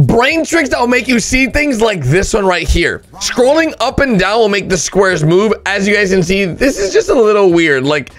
Brain tricks that will make you see things like this one right here. Scrolling up and down will make the squares move. As you guys can see, this is just a little weird. Like,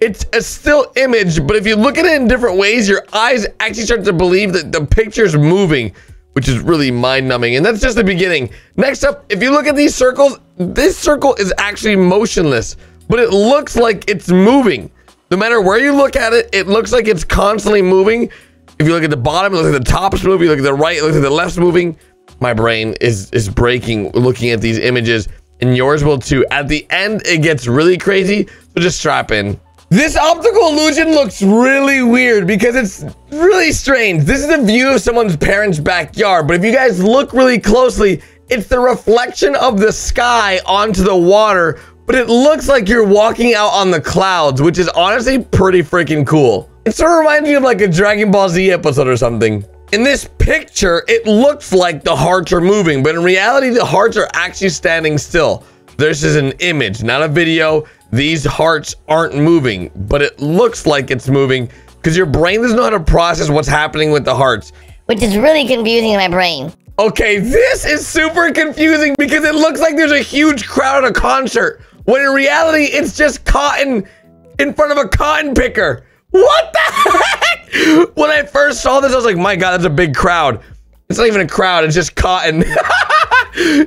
it's a still image, but if you look at it in different ways, your eyes actually start to believe that the picture's moving, which is really mind-numbing. And that's just the beginning. Next up, if you look at these circles, this circle is actually motionless, but it looks like it's moving. No matter where you look at it, it looks like it's constantly moving. If you look at the bottom, it looks like the top's moving. You look at the right, it looks like the left's moving. My brain is breaking looking at these images, and yours will too. At the end, it gets really crazy, so just strap in. This optical illusion looks really weird because it's really strange. This is a view of someone's parents' backyard, but if you guys look really closely, it's the reflection of the sky onto the water, but it looks like you're walking out on the clouds, which is honestly pretty freaking cool. It sort of reminds me of like a Dragon Ball Z episode or something. In this picture, it looks like the hearts are moving, but in reality, the hearts are actually standing still. This is an image, not a video. These hearts aren't moving, but it looks like it's moving because your brain doesn't know how to process what's happening with the hearts. Which is really confusing in my brain. Okay, this is super confusing because it looks like there's a huge crowd at a concert, when in reality, it's just cotton in front of a cotton picker. What the heck? When I first saw this, I was like, my God, that's a big crowd. It's not even a crowd, it's just cotton.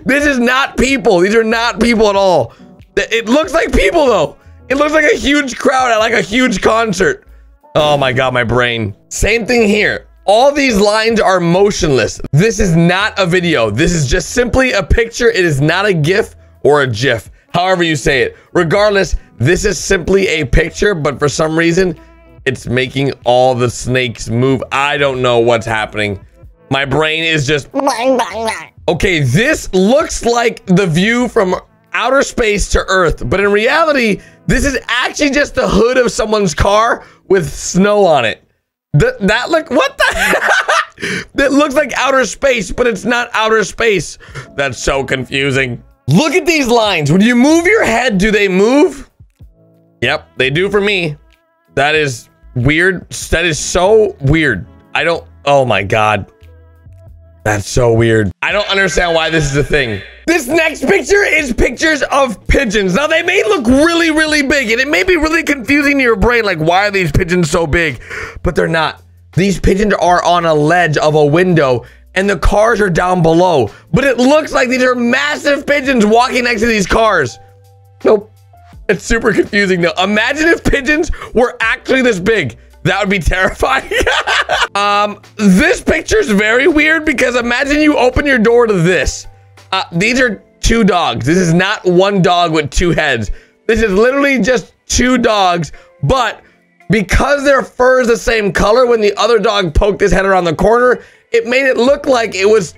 This is not people. These are not people at all. It looks like people though. It looks like a huge crowd at like a huge concert. Oh my God, my brain. Same thing here. All these lines are motionless. This is not a video. This is just simply a picture. It is not a GIF or a GIF, however you say it. Regardless, this is simply a picture, but for some reason, it's making all the snakes move. I don't know what's happening. My brain is just... Okay, this looks like the view from outer space to Earth, but in reality, this is actually just the hood of someone's car with snow on it. That look, what the heck? That looks like outer space, but it's not outer space. That's so confusing. Look at these lines. When you move your head, do they move? Yep, they do for me. That is weird. That is so weird. Oh my God. That's so weird. I don't understand why this is a thing. This next picture is pictures of pigeons. Now they may look really, really big and it may be really confusing to your brain. Like, why are these pigeons so big? But they're not. These pigeons are on a ledge of a window and the cars are down below. But it looks like these are massive pigeons walking next to these cars. Nope. It's super confusing though. Imagine if pigeons were actually this big. That would be terrifying. This picture is very weird because imagine you open your door to this. These are two dogs. This is not one dog with two heads. This is literally just two dogs, but because their fur is the same color, when the other dog poked his head around the corner, it made it look like it was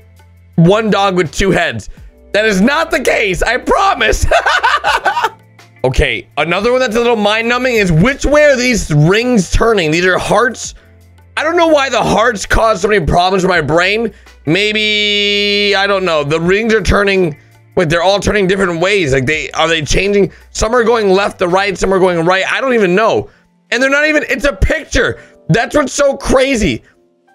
one dog with two heads. That is not the case, I promise. Okay, another one that's a little mind-numbing is which way are these rings turning? These are hearts. I don't know why the hearts cause so many problems for my brain. Maybe, I don't know. The rings are turning, wait, they're all turning different ways. Like are they changing? Some are going left to right, some are going right. I don't even know. And they're not even, it's a picture. That's what's so crazy.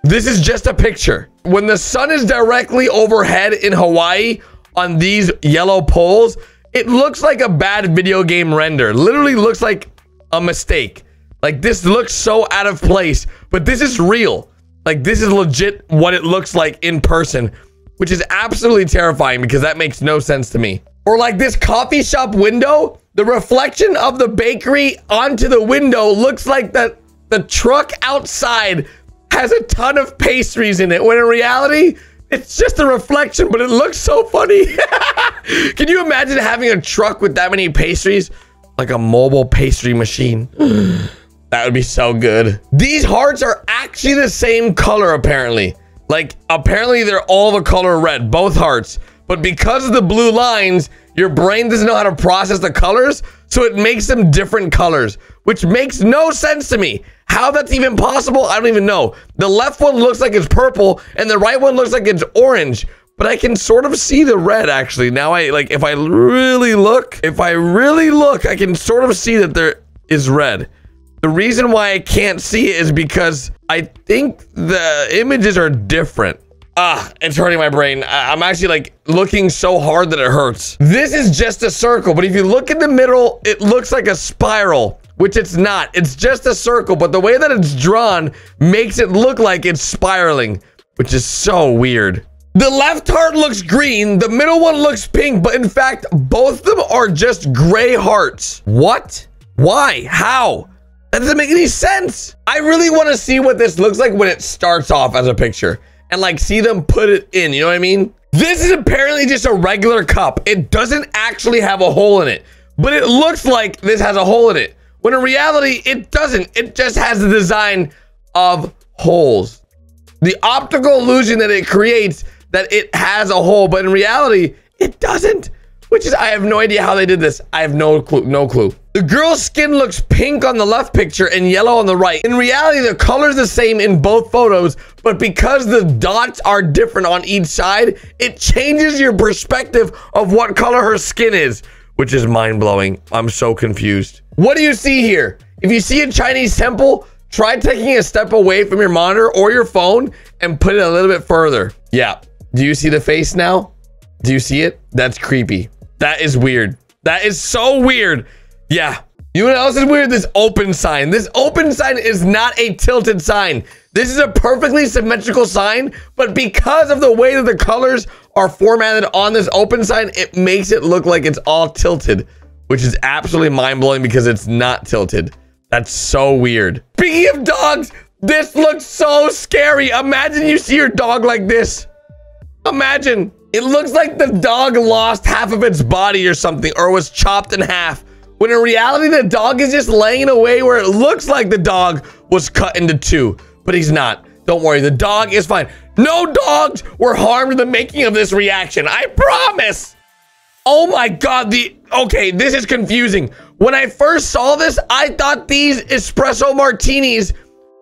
This is just a picture. When the sun is directly overhead in Hawaii on these yellow poles, it looks like a bad video game render. Literally looks like a mistake. Like this looks so out of place, but this is real. Like this is legit what it looks like in person, which is absolutely terrifying because that makes no sense to me. Or like this coffee shop window, the reflection of the bakery onto the window looks like the truck outside has a ton of pastries in it, when in reality, it's just a reflection, but it looks so funny. Can you imagine having a truck with that many pastries? Like a mobile pastry machine. That would be so good. These hearts are actually the same color, apparently. Like, apparently they're all the color red, both hearts. But because of the blue lines, your brain doesn't know how to process the colors, so it makes them different colors, which makes no sense to me. How that's even possible, I don't even know. The left one looks like it's purple, and the right one looks like it's orange. But I can sort of see the red, actually. Now, if I really look, I can sort of see that there is red. The reason why I can't see it is because I think the images are different. It's hurting my brain. I'm actually like looking so hard that it hurts. This is just a circle, but if you look in the middle, it looks like a spiral, which it's not. It's just a circle, but the way that it's drawn makes it look like it's spiraling, which is so weird. The left heart looks green, the middle one looks pink, but in fact, both of them are just gray hearts. What? Why? How? That doesn't make any sense. I really want to see what this looks like when it starts off as a picture and like see them put it in, you know what I mean? This is apparently just a regular cup. It doesn't actually have a hole in it, but it looks like this has a hole in it. When in reality, it doesn't. It just has the design of holes. The optical illusion that it creates that it has a hole, but in reality, it doesn't. Which is, I have no idea how they did this. I have no clue. The girl's skin looks pink on the left picture and yellow on the right. In reality, the color's the same in both photos, but because the dots are different on each side, it changes your perspective of what color her skin is, which is mind-blowing. I'm so confused. What do you see here? If you see a Chinese temple, try taking a step away from your monitor or your phone and put it a little bit further. Yeah. Do you see the face now? Do you see it? That's creepy. That is weird. That is so weird. Yeah. You know what else is weird? This open sign. This open sign is not a tilted sign. This is a perfectly symmetrical sign, but because of the way that the colors are formatted on this open sign, it makes it look like it's all tilted, which is absolutely mind-blowing because it's not tilted. That's so weird. Speaking of dogs, this looks so scary. Imagine you see your dog like this. Imagine. It looks like the dog lost half of its body or something, or was chopped in half. When in reality, the dog is just laying in a way where it looks like the dog was cut into two, but he's not. Don't worry, the dog is fine. No dogs were harmed in the making of this reaction. I promise. Oh my God, okay, this is confusing. When I first saw this, I thought these espresso martinis,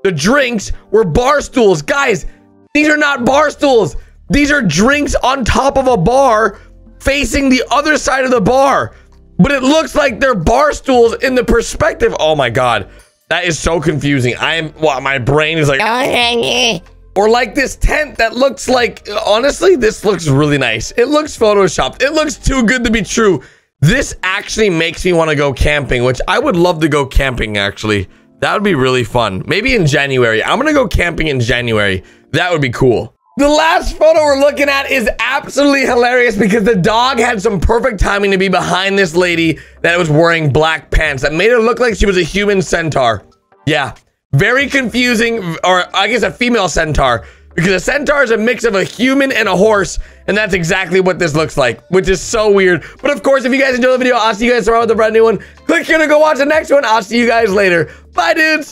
the drinks, were bar stools. Guys, these are not bar stools. These are drinks on top of a bar facing the other side of the bar. But it looks like they're bar stools in the perspective. Oh my God. That is so confusing. My brain is like, or like this tent that looks like, honestly, this looks really nice. It looks photoshopped. It looks too good to be true. This actually makes me want to go camping, which I would love to go camping, actually. That would be really fun. Maybe in January. I'm going to go camping in January. That would be cool. The last photo we're looking at is absolutely hilarious because the dog had some perfect timing to be behind this lady that was wearing black pants that made her look like she was a human centaur. Yeah, very confusing, or I guess a female centaur, because a centaur is a mix of a human and a horse, and that's exactly what this looks like, which is so weird. But of course, if you guys enjoyed the video, I'll see you guys tomorrow with a brand new one. Click here to go watch the next one. I'll see you guys later. Bye, dudes.